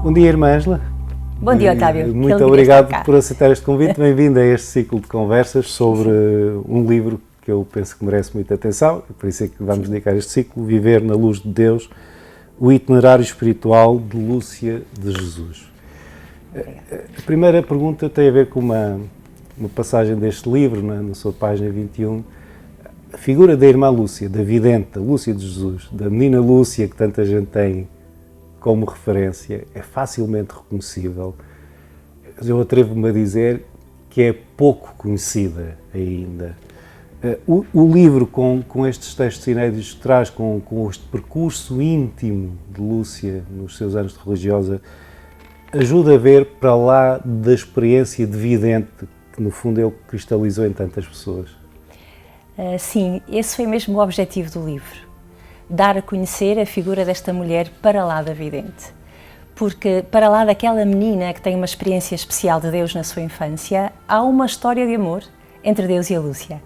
Bom dia, irmã Ângela. Bom dia, Otávio. Muito obrigado por aceitar este convite. Bem-vindo a este ciclo de conversas sobre um livro que eu penso que merece muita atenção, por isso é que vamos dedicar este ciclo, Viver na Luz de Deus, o itinerário espiritual de Lúcia de Jesus. A primeira pergunta tem a ver com uma passagem deste livro, na sua página 21. A figura da irmã Lúcia, da vidente, da Lúcia de Jesus, da menina Lúcia que tanta gente tem como referência, é facilmente reconhecível. Eu atrevo-me a dizer que é pouco conhecida ainda. O livro, com estes textos inéditos, traz com este percurso íntimo de Lúcia nos seus anos de religiosa, ajuda a ver para lá da experiência de vidente que no fundo ele cristalizou em tantas pessoas. Sim, esse foi mesmo o objetivo do livro. Dar a conhecer a figura desta mulher para lá da vidente. Porque para lá daquela menina que tem uma experiência especial de Deus na sua infância, há uma história de amor entre Deus e a Lúcia.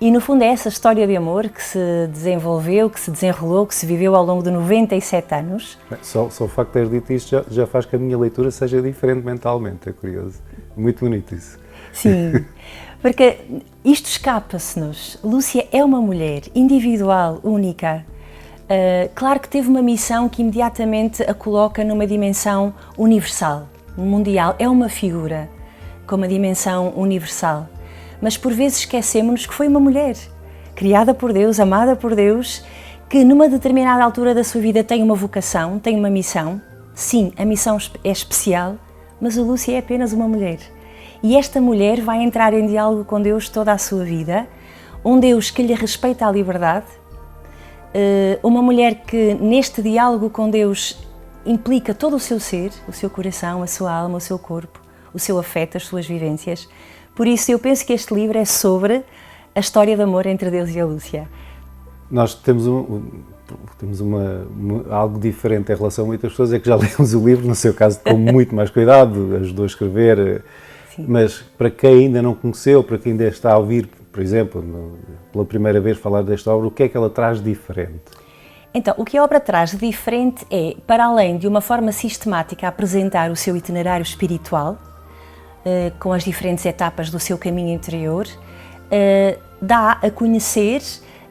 E no fundo é essa história de amor que se desenvolveu, que se desenrolou, que se viveu ao longo de 97 anos. Só o facto de ter dito isto já faz que a minha leitura seja diferente mentalmente, é curioso. Muito bonito isso. Sim, porque isto escapa-se-nos. Lúcia é uma mulher individual, única. Claro que teve uma missão que imediatamente a coloca numa dimensão universal, mundial. É uma figura com uma dimensão universal. Mas por vezes esquecemos-nos que foi uma mulher, criada por Deus, amada por Deus, que numa determinada altura da sua vida tem uma vocação, tem uma missão. Sim, a missão é especial, mas a Lúcia é apenas uma mulher. E esta mulher vai entrar em diálogo com Deus toda a sua vida, um Deus que lhe respeita a liberdade, uma mulher que neste diálogo com Deus implica todo o seu ser, o seu coração, a sua alma, o seu corpo, o seu afeto, as suas vivências. Por isso eu penso que este livro é sobre a história de amor entre Deus e a Lúcia. Nós temos algo diferente em relação a muitas pessoas, é que já lemos o livro, no seu caso com muito mais cuidado, ajudou a escrever. Sim. Mas para quem ainda não conheceu, para quem ainda está a ouvir, por exemplo, pela primeira vez falar desta obra, o que é que ela traz de diferente? Então, o que a obra traz de diferente é, para além de uma forma sistemática, apresentar o seu itinerário espiritual, com as diferentes etapas do seu caminho interior, dá a conhecer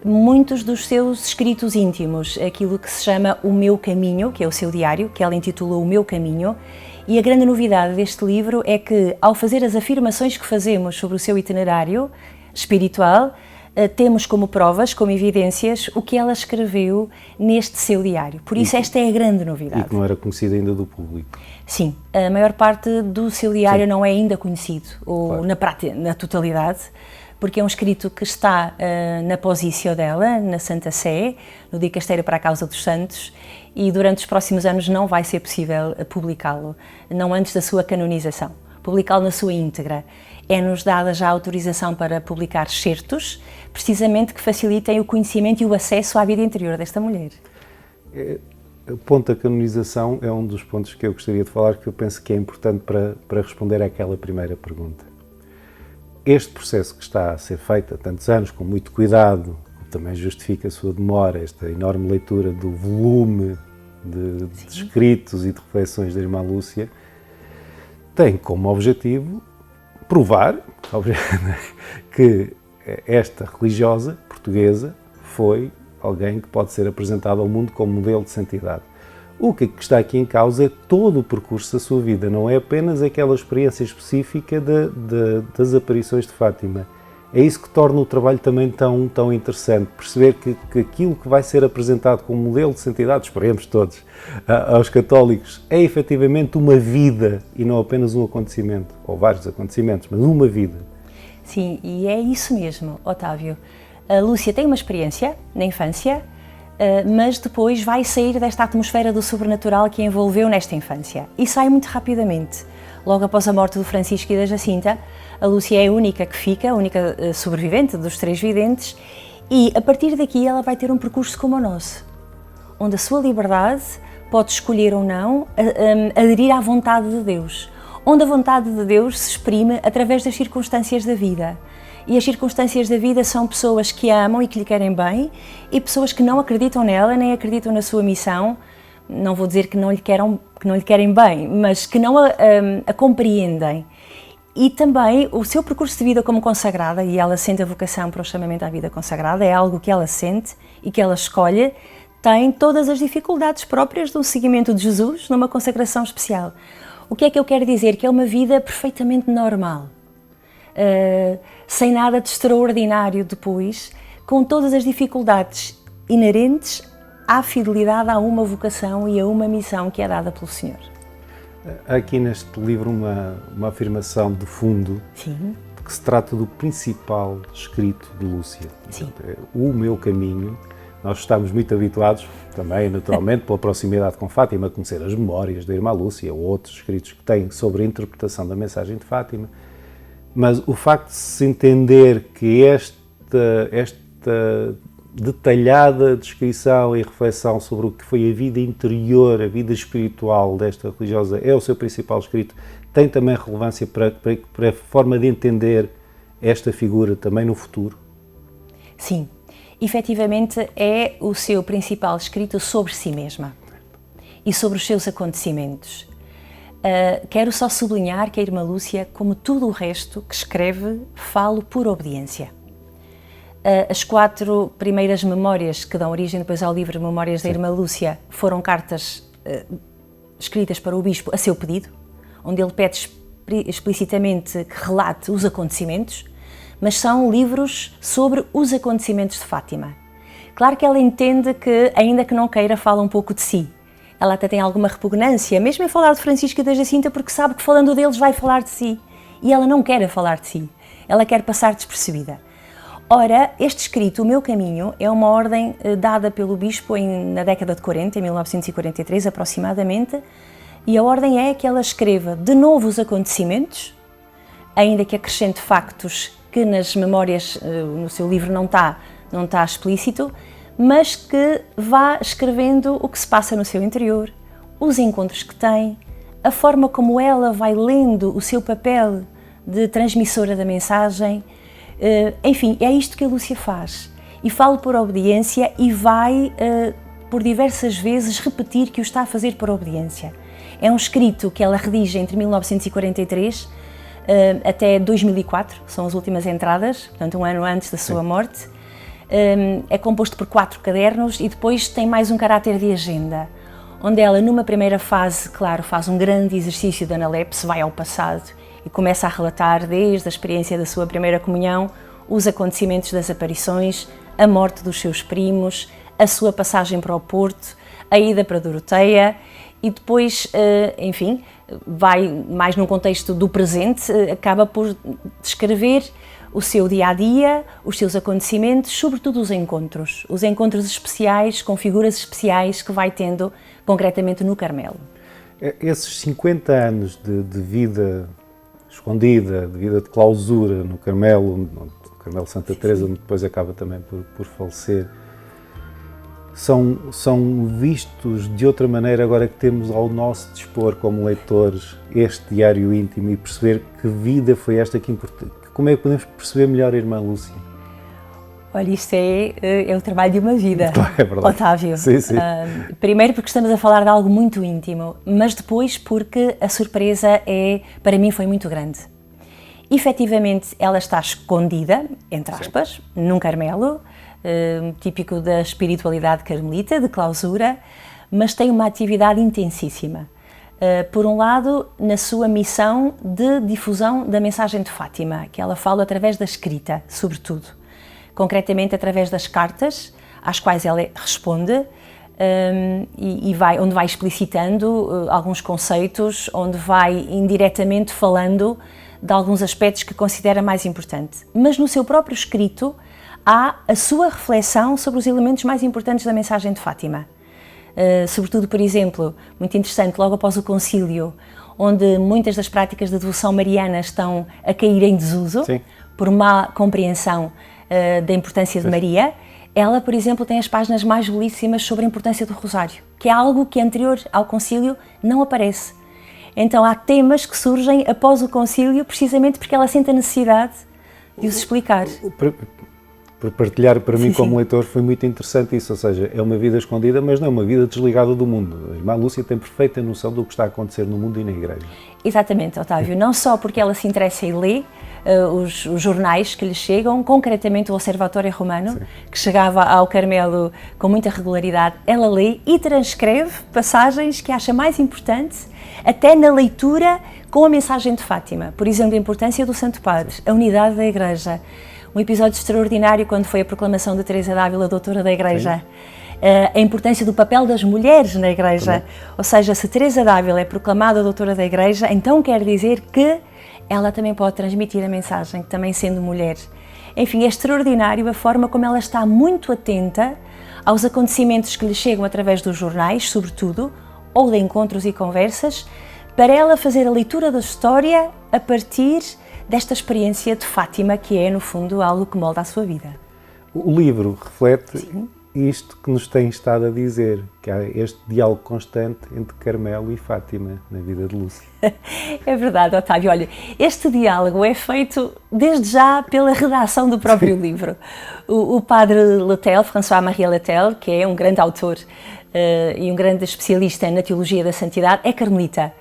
muitos dos seus escritos íntimos, aquilo que se chama O Meu Caminho, que é o seu diário, que ela intitulou O Meu Caminho. E a grande novidade deste livro é que, ao fazer as afirmações que fazemos sobre o seu itinerário espiritual, temos como provas, como evidências, o que ela escreveu neste seu diário. Por isso esta é a grande novidade. E que não era conhecido ainda do público. Sim, a maior parte do seu diário não é ainda conhecido, ou claro. na totalidade, porque é um escrito que está na Posício dela, na Santa Sé, no Dicasteiro para a Causa dos Santos, e durante os próximos anos não vai ser possível publicá-lo, não antes da sua canonização. Publicá-lo na sua íntegra. É-nos dada já a autorização para publicar excertos, precisamente que facilitem o conhecimento e o acesso à vida interior desta mulher. O ponto da canonização é um dos pontos que eu gostaria de falar, que eu penso que é importante para responder àquela primeira pergunta. Este processo que está a ser feito há tantos anos, com muito cuidado, também justifica a sua demora, esta enorme leitura do volume de escritos e de reflexões da irmã Lúcia, tem como objetivo provar que esta religiosa portuguesa foi alguém que pode ser apresentado ao mundo como modelo de santidade. O que está aqui em causa é todo o percurso da sua vida, não é apenas aquela experiência específica das aparições de Fátima. É isso que torna o trabalho também tão interessante, perceber que aquilo que vai ser apresentado como modelo de santidade, esperemos todos, aos católicos, é efetivamente uma vida e não apenas um acontecimento, ou vários acontecimentos, mas uma vida. Sim, e é isso mesmo, Otávio. A Lúcia tem uma experiência na infância, mas depois vai sair desta atmosfera do sobrenatural que a envolveu nesta infância. E sai muito rapidamente. Logo após a morte do Francisco e da Jacinta, a Lúcia é a única que fica, a única sobrevivente dos três videntes, e a partir daqui ela vai ter um percurso como o nosso, onde a sua liberdade pode escolher ou não aderir à vontade de Deus, onde a vontade de Deus se exprime através das circunstâncias da vida. E as circunstâncias da vida são pessoas que a amam e que lhe querem bem e pessoas que não acreditam nela nem acreditam na sua missão. Não vou dizer que não lhe que não lhe querem bem, mas que não a compreendem. E também o seu percurso de vida como consagrada, e ela sente a vocação para o chamamento à vida consagrada, é algo que ela sente e que ela escolhe, tem todas as dificuldades próprias de um seguimento de Jesus numa consagração especial. O que é que eu quero dizer? Que é uma vida perfeitamente normal, sem nada de extraordinário depois, com todas as dificuldades inerentes à fidelidade a uma vocação e a uma missão que é dada pelo Senhor. Há aqui neste livro uma afirmação de fundo. Sim. De que se trata do principal escrito de Lúcia. Sim. O meu caminho. Nós estamos muito habituados, também naturalmente, pela proximidade com Fátima, a conhecer as memórias da irmã Lúcia ou outros escritos que têm sobre a interpretação da mensagem de Fátima, mas o facto de se entender que esta detalhada descrição e reflexão sobre o que foi a vida interior, a vida espiritual desta religiosa é o seu principal escrito, tem também relevância para a forma de entender esta figura também no futuro? Sim, efetivamente é o seu principal escrito sobre si mesma e sobre os seus acontecimentos. Quero só sublinhar que a irmã Lúcia, como tudo o resto que escreve, fala por obediência. As 4 primeiras memórias que dão origem depois ao livro Memórias da Irmã Lúcia foram cartas escritas para o bispo a seu pedido, onde ele pede explicitamente que relate os acontecimentos, mas são livros sobre os acontecimentos de Fátima. Claro que ela entende que, ainda que não queira, fala um pouco de si. Ela até tem alguma repugnância, mesmo em falar de Francisco e da Jacinta, porque sabe que falando deles vai falar de si. E ela não quer falar de si, ela quer passar despercebida. Ora, este escrito, O Meu Caminho, é uma ordem dada pelo bispo na década de 40, em 1943 aproximadamente, e a ordem é que ela escreva de novo os acontecimentos, ainda que acrescente factos que nas memórias, no seu livro não está explícito, mas que vá escrevendo o que se passa no seu interior, os encontros que tem, a forma como ela vai lendo o seu papel de transmissora da mensagem. Enfim, é isto que a Lúcia faz. E fala por obediência e vai, por diversas vezes, repetir que o está a fazer por obediência. É um escrito que ela redige entre 1943 até 2004, são as últimas entradas, portanto um ano antes da sua morte. É composto por 4 cadernos e depois tem mais um caráter de agenda, onde ela, numa primeira fase, claro, faz um grande exercício de analepse, vai ao passado e começa a relatar desde a experiência da sua primeira comunhão, os acontecimentos das aparições, a morte dos seus primos, a sua passagem para o Porto, a ida para Doroteia e depois, enfim, vai mais num contexto do presente, acaba por descrever o seu dia-a-dia, os seus acontecimentos, sobretudo os encontros especiais, com figuras especiais que vai tendo concretamente no Carmelo. Esses 50 anos de vida escondida, de vida de clausura no Carmelo Santa Teresa, onde depois acaba também por falecer, são vistos de outra maneira agora que temos ao nosso dispor como leitores este diário íntimo e perceber que vida foi esta que importa. Como é que podemos perceber melhor a irmã Lúcia? Olha, isto é o trabalho de uma vida, é verdade. Otávio. Sim, sim. Primeiro porque estamos a falar de algo muito íntimo, mas depois porque a surpresa para mim foi muito grande. Efetivamente, ela está escondida, entre aspas, num Carmelo, típico da espiritualidade carmelita, de clausura, mas tem uma atividade intensíssima. Por um lado, na sua missão de difusão da mensagem de Fátima, que ela fala através da escrita, sobretudo. Concretamente através das cartas, às quais ela responde, onde vai explicitando alguns conceitos, onde vai indiretamente falando de alguns aspectos que considera mais importante. Mas no seu próprio escrito há a sua reflexão sobre os elementos mais importantes da mensagem de Fátima. Sobretudo, por exemplo, muito interessante, logo após o concílio, onde muitas das práticas da devoção mariana estão a cair em desuso, sim, por má compreensão da importância de Maria, ela, por exemplo, tem as páginas mais belíssimas sobre a importância do Rosário, que é algo que anterior ao concílio não aparece. Então há temas que surgem após o concílio, precisamente porque ela sente a necessidade de os explicar. por partilhar para mim como leitor, foi muito interessante isso, ou seja, é uma vida escondida, mas não é uma vida desligada do mundo. A irmã Lúcia tem perfeita noção do que está a acontecer no mundo e na Igreja. Exatamente, Otávio, não só porque ela se interessa e lê os jornais que lhe chegam, concretamente o Observatório Romano, que chegava ao Carmelo com muita regularidade, ela lê e transcreve passagens que acha mais importantes, até na leitura com a mensagem de Fátima. Por exemplo, a importância do Santo Padre, a unidade da Igreja. Um episódio extraordinário quando foi a proclamação de Teresa d'Ávila, doutora da Igreja. A importância do papel das mulheres na Igreja. Ou seja, se Teresa d'Ávila é proclamada doutora da Igreja, então quer dizer que ela também pode transmitir a mensagem, também sendo mulher. Enfim, é extraordinário a forma como ela está muito atenta aos acontecimentos que lhe chegam através dos jornais, sobretudo, ou de encontros e conversas, para ela fazer a leitura da história a partir desta experiência de Fátima, que é, no fundo, algo que molda a sua vida. O livro reflete isto que nos tem estado a dizer, que há este diálogo constante entre Carmelo e Fátima na vida de Lúcia. É verdade, Otávio. Olha, este diálogo é feito desde já pela redação do próprio livro. O padre Letel, François-Marie Letel, que é um grande autor e um grande especialista na teologia da santidade, é carmelita.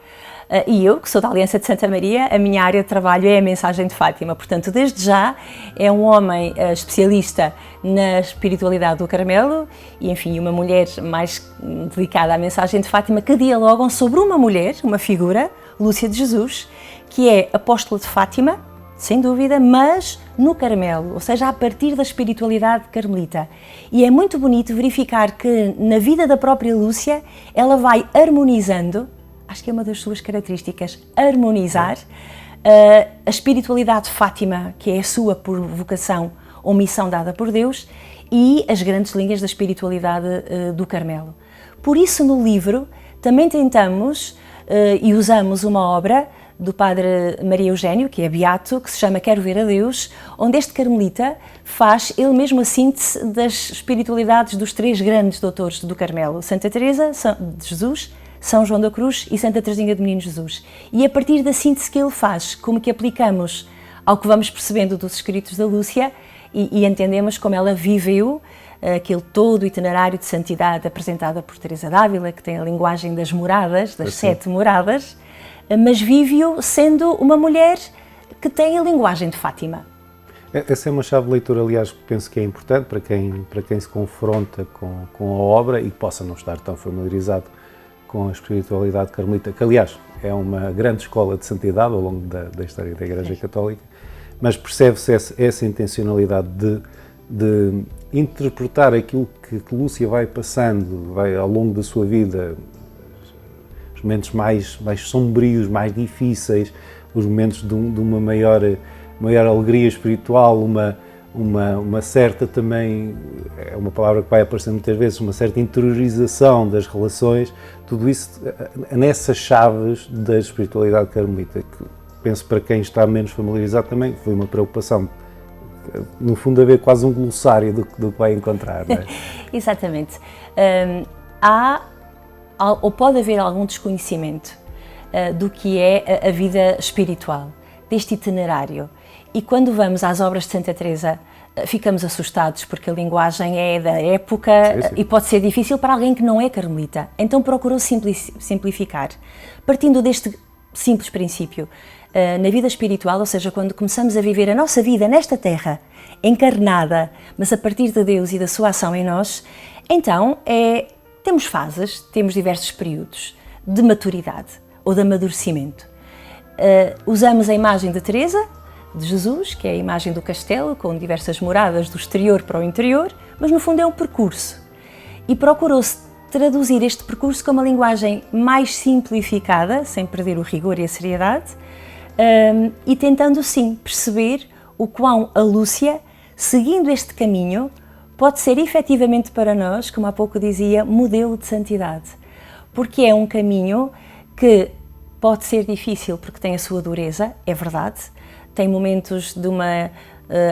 E eu, que sou da Aliança de Santa Maria, a minha área de trabalho é a mensagem de Fátima. Portanto, desde já, é um homem especialista na espiritualidade do Carmelo e, enfim, uma mulher mais dedicada à mensagem de Fátima, que dialogam sobre uma mulher, uma figura, Lúcia de Jesus, que é apóstola de Fátima, sem dúvida, mas no Carmelo, ou seja, a partir da espiritualidade carmelita. E é muito bonito verificar que, na vida da própria Lúcia, ela vai harmonizando, acho que é uma das suas características, harmonizar a espiritualidade de Fátima, que é a sua por vocação ou missão dada por Deus, e as grandes linhas da espiritualidade do Carmelo. Por isso, no livro, também tentamos e usamos uma obra do padre Maria Eugênio, que é beato, que se chama Quero Ver a Deus, onde este carmelita faz ele mesmo a síntese das espiritualidades dos três grandes doutores do Carmelo, Santa Teresa de Jesus, São João da Cruz e Santa Teresinha do Menino Jesus. E a partir da síntese que ele faz, como que aplicamos ao que vamos percebendo dos escritos da Lúcia e entendemos como ela viveu aquele todo o itinerário de santidade apresentada por Teresa d'Ávila, que tem a linguagem das moradas, das 7 moradas, mas vive-o sendo uma mulher que tem a linguagem de Fátima. Essa é uma chave de leitura, aliás, que penso que é importante para quem se confronta com a obra e que possa não estar tão familiarizado com a espiritualidade carmelita, que aliás é uma grande escola de santidade ao longo da história da Igreja Católica, mas percebe-se essa intencionalidade de interpretar aquilo que Lúcia vai passando ao longo da sua vida, os momentos mais sombrios, mais difíceis, os momentos de uma maior alegria espiritual, uma certa também, é uma palavra que vai aparecer muitas vezes, uma certa interiorização das relações, tudo isso nessas chaves da espiritualidade carmelita, que penso para quem está menos familiarizado também foi uma preocupação, no fundo haver quase um glossário do que vai encontrar, não é? Exatamente. Há ou pode haver algum desconhecimento do que é a vida espiritual, deste itinerário. E quando vamos às obras de Santa Teresa, ficamos assustados porque a linguagem é da época e pode ser difícil para alguém que não é carmelita. Então procurou simplificar, partindo deste simples princípio. Na vida espiritual, ou seja, quando começamos a viver a nossa vida nesta terra, encarnada, mas a partir de Deus e da sua ação em nós, então temos fases, temos diversos períodos de maturidade ou de amadurecimento. Usamos a imagem de Teresa, de Jesus, que é a imagem do castelo, com diversas moradas do exterior para o interior, mas no fundo é um percurso. E procurou-se traduzir este percurso com uma linguagem mais simplificada, sem perder o rigor e a seriedade, e tentando sim perceber o quão a Lúcia, seguindo este caminho, pode ser efetivamente para nós, como há pouco dizia, modelo de santidade. Porque é um caminho que pode ser difícil porque tem a sua dureza, é verdade, tem momentos de uma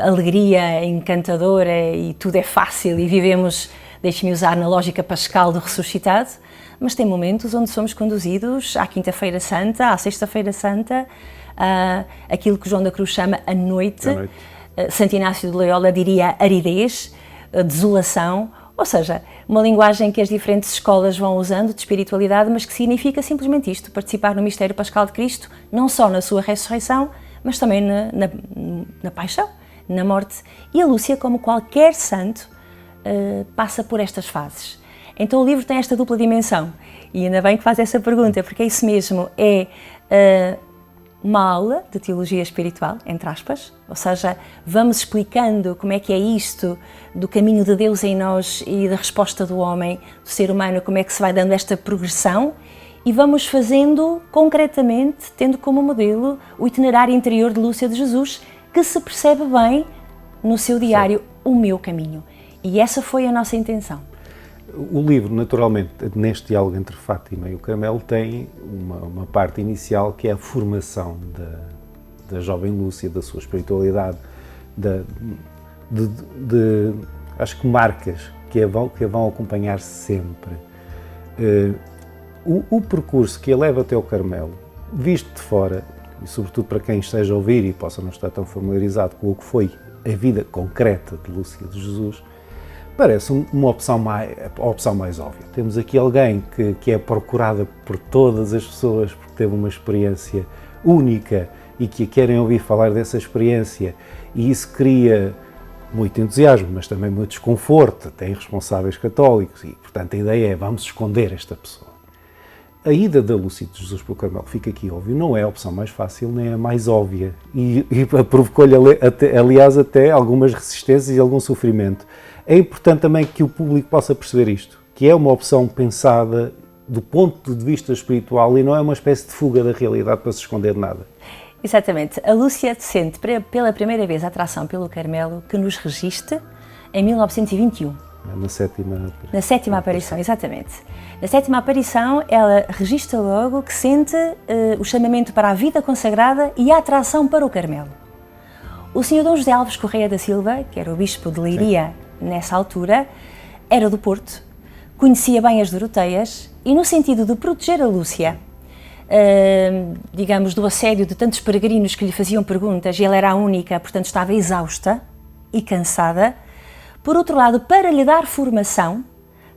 alegria encantadora e tudo é fácil e vivemos, deixe-me usar na lógica pascal do ressuscitado, mas tem momentos onde somos conduzidos à Quinta-feira Santa, à Sexta-feira Santa, aquilo que João da Cruz chama a noite, Santo Inácio de Loyola diria aridez, desolação, ou seja, uma linguagem que as diferentes escolas vão usando de espiritualidade, mas que significa simplesmente isto, participar no mistério pascal de Cristo, não só na sua ressurreição, mas também na paixão, na morte. E a Lúcia, como qualquer santo, passa por estas fases. Então o livro tem esta dupla dimensão, e ainda bem que faz essa pergunta, porque é isso mesmo, é uma aula de teologia espiritual, entre aspas, ou seja, vamos explicando como é que é isto do caminho de Deus em nós e da resposta do homem, do ser humano, como é que se vai dando esta progressão, e vamos fazendo concretamente, tendo como modelo o itinerário interior de Lúcia de Jesus, que se percebe bem no seu diário, O Meu Caminho. E essa foi a nossa intenção. O livro, naturalmente, neste diálogo entre Fátima e o Carmelo, tem uma parte inicial que é a formação da jovem Lúcia, da sua espiritualidade, acho que marcas que a vão acompanhar sempre. O percurso que a leva até o Carmelo, visto de fora, e sobretudo para quem esteja a ouvir e possa não estar tão familiarizado com o que foi a vida concreta de Lúcia de Jesus, parece uma opção mais óbvia. Temos aqui alguém que é procurada por todas as pessoas porque teve uma experiência única e que querem ouvir falar dessa experiência, e isso cria muito entusiasmo, mas também muito desconforto, tem responsáveis católicos, e portanto a ideia é: vamos esconder esta pessoa. A ida da Lúcia de Jesus pelo Carmelo, fica aqui óbvio, não é a opção mais fácil nem a mais óbvia, e provocou-lhe aliás até algumas resistências e algum sofrimento. É importante também que o público possa perceber isto, que é uma opção pensada do ponto de vista espiritual e não é uma espécie de fuga da realidade para se esconder de nada. Exatamente. A Lúcia sente pela primeira vez a atração pelo Carmelo, que nos registra em 1921. Na sétima aparição, exatamente. Na sétima aparição, ela registra logo que sente o chamamento para a vida consagrada e a atração para o Carmelo. O Sr. Dom José Alves Correia da Silva, que era o bispo de Leiria nessa altura, era do Porto, conhecia bem as Doroteias e, no sentido de proteger a Lúcia, digamos, do assédio de tantos peregrinos que lhe faziam perguntas, e ela era a única, portanto estava exausta e cansada. Por outro lado, para lhe dar formação,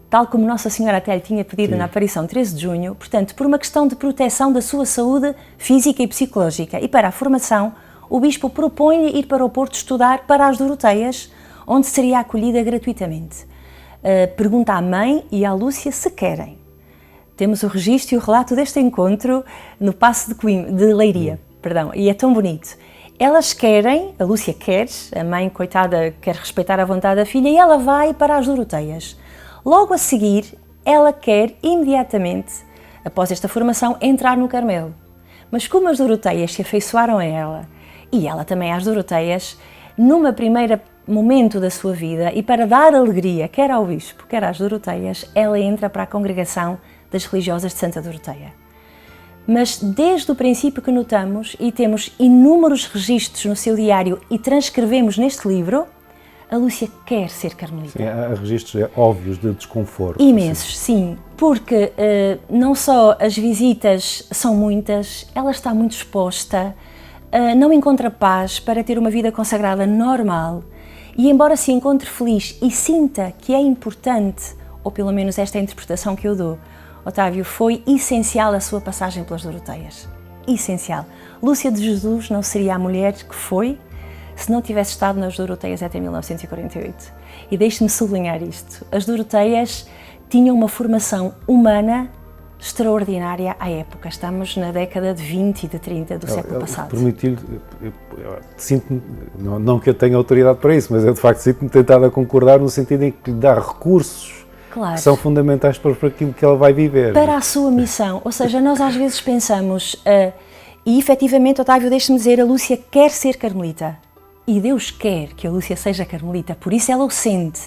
tal como Nossa Senhora até lhe tinha pedido na aparição 13 de junho, portanto, por uma questão de proteção da sua saúde física e psicológica, e para a formação, o bispo propõe-lhe ir para o Porto estudar para as Doroteias, onde seria acolhida gratuitamente. Pergunta à mãe e à Lúcia se querem. Temos o registro e o relato deste encontro no Paço de Leiria, e é tão bonito. Elas querem, a Lúcia quer, a mãe, coitada, quer respeitar a vontade da filha, e ela vai para as Doroteias. Logo a seguir, ela quer imediatamente, após esta formação, entrar no Carmelo. Mas como as Doroteias se afeiçoaram a ela, e ela também às Doroteias, numa primeira momento da sua vida, e para dar alegria, quer ao bispo, quer às Doroteias, ela entra para a congregação das religiosas de Santa Doroteia. Mas desde o princípio que notamos, e temos inúmeros registros no seu diário e transcrevemos neste livro, a Lúcia quer ser carmelita. Sim, há registros óbvios de desconforto. Imensos, sim, porque não só as visitas são muitas, ela está muito exposta, não encontra paz para ter uma vida consagrada normal, e embora se encontre feliz e sinta que é importante, ou pelo menos esta é a interpretação que eu dou, Otávio, foi essencial a sua passagem pelas Doroteias. Essencial. Lúcia de Jesus não seria a mulher que foi se não tivesse estado nas Doroteias até 1948. E deixe-me sublinhar isto. As Doroteias tinham uma formação humana extraordinária à época. Estamos na década de 20 e de 30 do século passado. Permitir-lhe, sinto-me, não que eu tenha autoridade para isso, mas eu de facto sinto-me tentado a concordar no sentido em que lhe dá recursos que são fundamentais para aquilo que ela vai viver. Para a sua missão. Ou seja, nós às vezes pensamos, e efetivamente, Otávio, deixe-me dizer, a Lúcia quer ser carmelita. E Deus quer que a Lúcia seja carmelita, por isso ela o sente.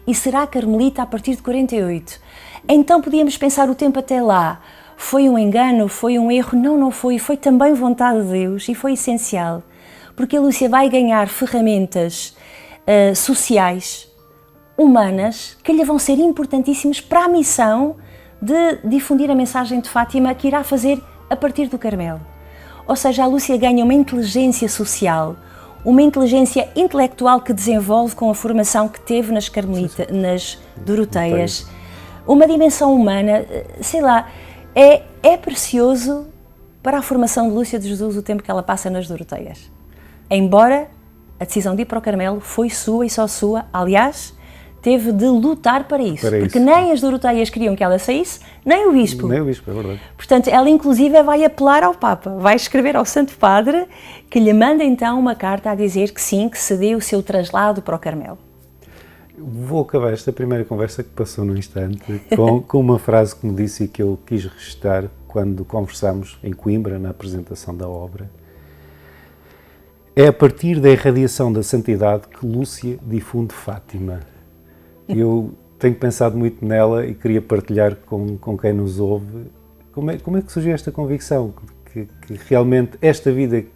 E será carmelita a partir de 48. Então podíamos pensar o tempo até lá. Foi um engano? Foi um erro? Não, não foi. Foi também vontade de Deus e foi essencial. Porque a Lúcia vai ganhar ferramentas sociais, humanas, que lhe vão ser importantíssimas para a missão de difundir a mensagem de Fátima, que irá fazer a partir do Carmelo. Ou seja, a Lúcia ganha uma inteligência social, uma inteligência intelectual que desenvolve com a formação que teve nas nas Doroteias, uma dimensão humana, sei lá, é precioso para a formação de Lúcia de Jesus o tempo que ela passa nas Doroteias. Embora a decisão de ir para o Carmelo foi sua e só sua, aliás, teve de lutar para isso, porque nem as Doroteias queriam que ela saísse, nem o Bispo. Nem o Bispo, é verdade. Portanto, ela inclusive vai apelar ao Papa, vai escrever ao Santo Padre, que lhe manda então uma carta a dizer que sim, que cedeu o seu traslado para o Carmelo. Vou acabar esta primeira conversa que passou no instante com uma frase que me disse e que eu quis registrar quando conversámos em Coimbra, na apresentação da obra. É a partir da irradiação da santidade que Lúcia difunde Fátima. Eu tenho pensado muito nela e queria partilhar com quem nos ouve. Como é que surgiu esta convicção? Que realmente esta vida de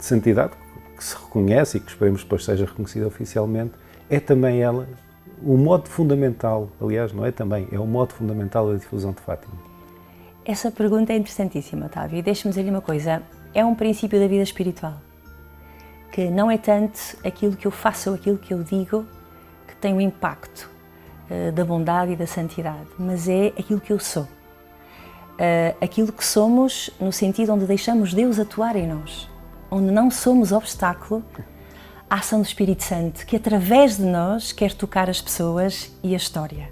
santidade, que se reconhece e que esperemos depois seja reconhecida oficialmente, é também ela o modo fundamental, aliás, não é também, é o modo fundamental da difusão de Fátima. Essa pergunta é interessantíssima, Otávio, e deixe-me dizer-lhe uma coisa, é um princípio da vida espiritual, que não é tanto aquilo que eu faço ou aquilo que eu digo que tem o impacto da bondade e da santidade, mas é aquilo que eu sou. Aquilo que somos no sentido onde deixamos Deus atuar em nós, onde não somos obstáculo à ação do Espírito Santo, que através de nós quer tocar as pessoas e a história.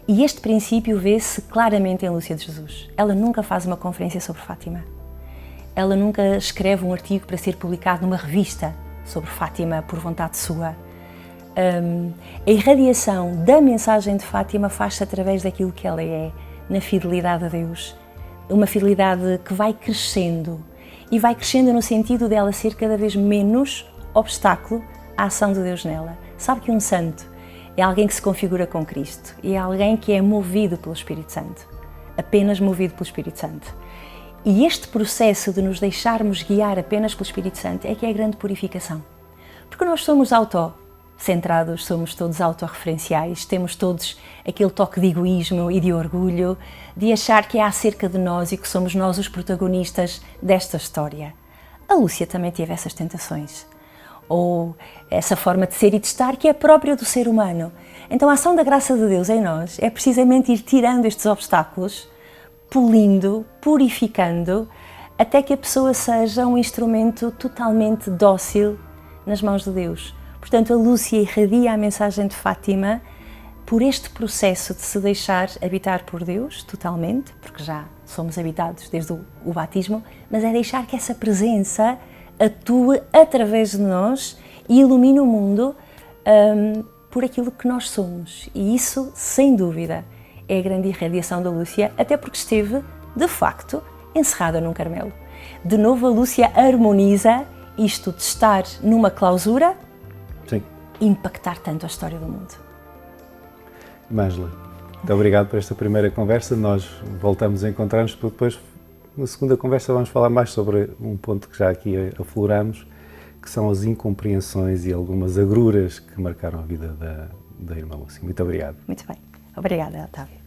E este princípio vê-se claramente em Lúcia de Jesus. Ela nunca faz uma conferência sobre Fátima. Ela nunca escreve um artigo para ser publicado numa revista sobre Fátima por vontade sua. A irradiação da mensagem de Fátima faz-se através daquilo que ela é, na fidelidade a Deus. Uma fidelidade que vai crescendo, e vai crescendo no sentido dela ser cada vez menos obstáculo à ação de Deus nela. Sabe que um santo é alguém que se configura com Cristo, e é alguém que é movido pelo Espírito Santo, apenas movido pelo Espírito Santo. E este processo de nos deixarmos guiar apenas pelo Espírito Santo é que é a grande purificação. Porque nós somos autocentrados, somos todos autorreferenciais, temos todos aquele toque de egoísmo e de orgulho, de achar que é acerca de nós e que somos nós os protagonistas desta história. A Lúcia também teve essas tentações, ou essa forma de ser e de estar que é própria do ser humano. Então a ação da graça de Deus em nós é precisamente ir tirando estes obstáculos, polindo, purificando, até que a pessoa seja um instrumento totalmente dócil nas mãos de Deus. Portanto, a Lúcia irradia a mensagem de Fátima por este processo de se deixar habitar por Deus totalmente, porque já somos habitados desde o batismo, mas é deixar que essa presença atue através de nós e ilumine o mundo por aquilo que nós somos. E isso, sem dúvida, é a grande irradiação da Lúcia, até porque esteve, de facto, encerrada num Carmelo. De novo, a Lúcia harmoniza isto de estar numa clausura e impactar tanto a história do mundo. Mânjula, muito obrigado por esta primeira conversa. Nós voltamos a encontrar-nos porque depois, na segunda conversa, vamos falar mais sobre um ponto que já aqui afloramos, que são as incompreensões e algumas agruras que marcaram a vida da irmã Lúcia. Muito obrigado. Muito bem. Obrigada, Otávio.